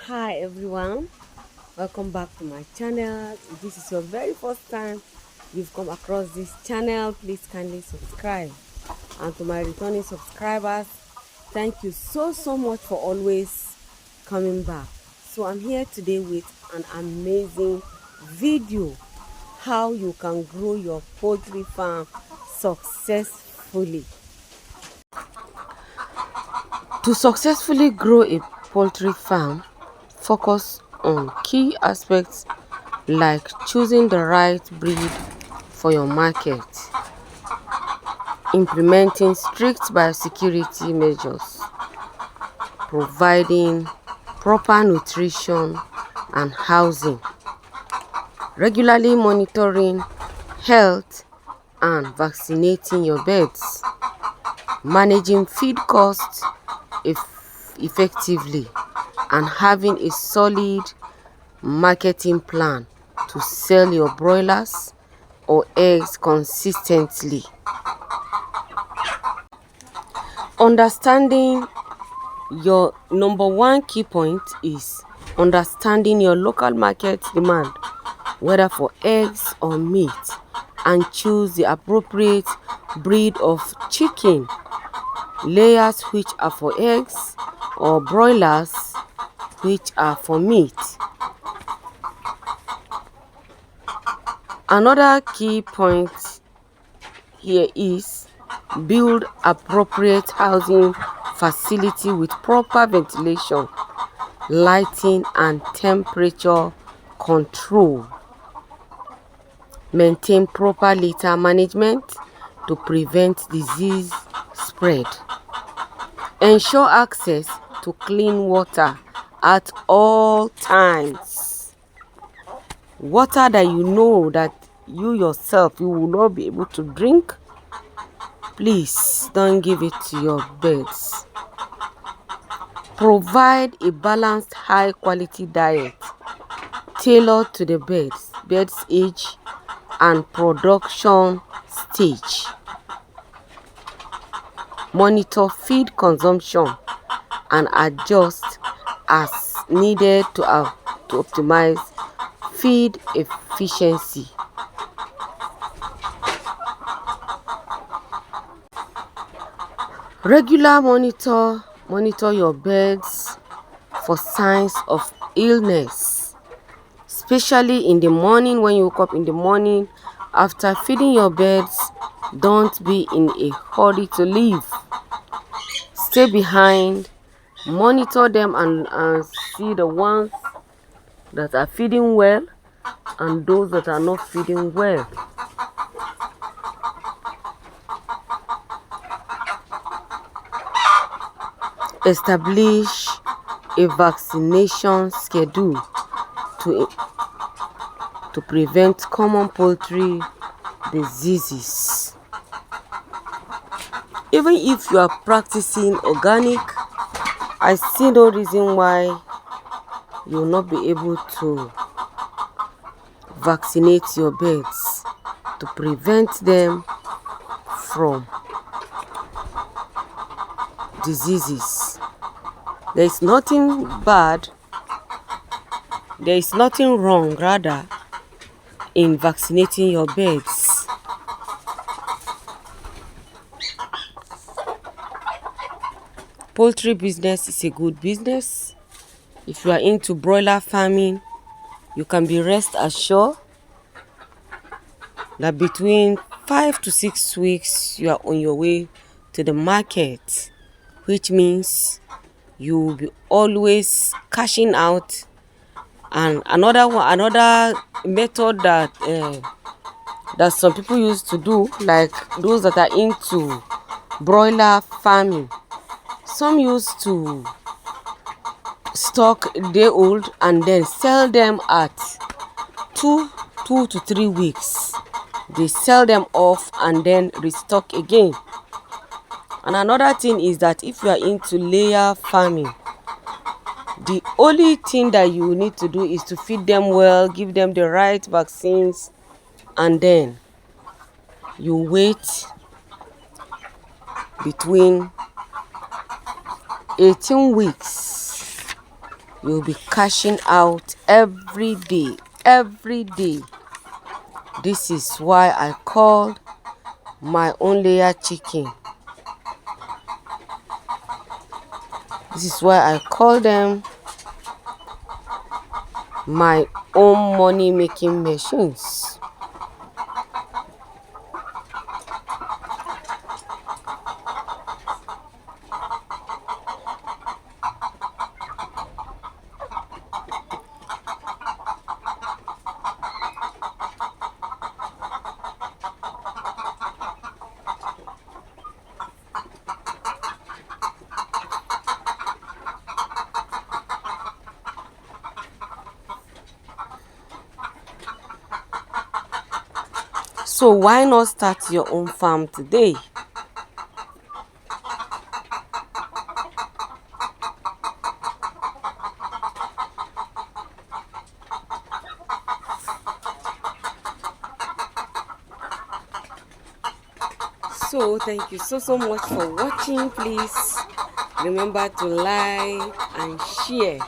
Hi everyone, welcome back to my channel. If this is your very first time you've come across this channel, please kindly subscribe. And to my returning subscribers, thank you so much for always coming back. So I'm here today with an amazing video, how you can grow your poultry farm successfully. To successfully grow a poultry farm, focus on key aspects like choosing the right breed for your market, implementing strict biosecurity measures, providing proper nutrition and housing, regularly monitoring health and vaccinating your birds, managing feed costs effectively, and having a solid marketing plan to sell your broilers or eggs consistently. Understanding your number one key point is understanding your local market demand, whether for eggs or meat, and choose the appropriate breed of chicken, layers which are for eggs or broilers which are for meat. Another key point here is build appropriate housing facility with proper ventilation, lighting and temperature control. Maintain proper litter management to prevent disease spread. Ensure access to clean water at all times. Water that you know that you yourself you will not be able to drink, please don't give it to your birds. Provide a balanced high quality diet tailored to the bird's age and production stage. Monitor feed consumption and adjust as needed to optimize feed efficiency. Regular monitor your birds for signs of illness, especially in the morning. When you wake up in the morning after feeding your birds, don't be in a hurry to leave. Stay behind, monitor them and see the ones that are feeding well and those that are not feeding well. Establish a vaccination schedule to prevent common poultry diseases. Even if you are practicing organic, I see no reason why you will not be able to vaccinate your birds to prevent them from diseases. There is nothing bad, there is nothing wrong rather in vaccinating your birds. Poultry business is a good business. If you are into broiler farming, you can be rest assured that between 5 to 6 weeks you are on your way to the market, which means you will be always cashing out. And another method that some people used to do, like those that are into broiler farming, some used to stock day old and then sell them at 2 to 3 weeks. They sell them off and then restock again. And another thing is that if you are into layer farming, the only thing that you need to do is to feed them well, give them the right vaccines, and then you wait between 18 weeks. you'll be cashing out every day, every day. This is why I called my own layer chicken. This is why I call them my own money making machines. So why not start your own farm today? So thank you so much for watching. Please remember to like and share.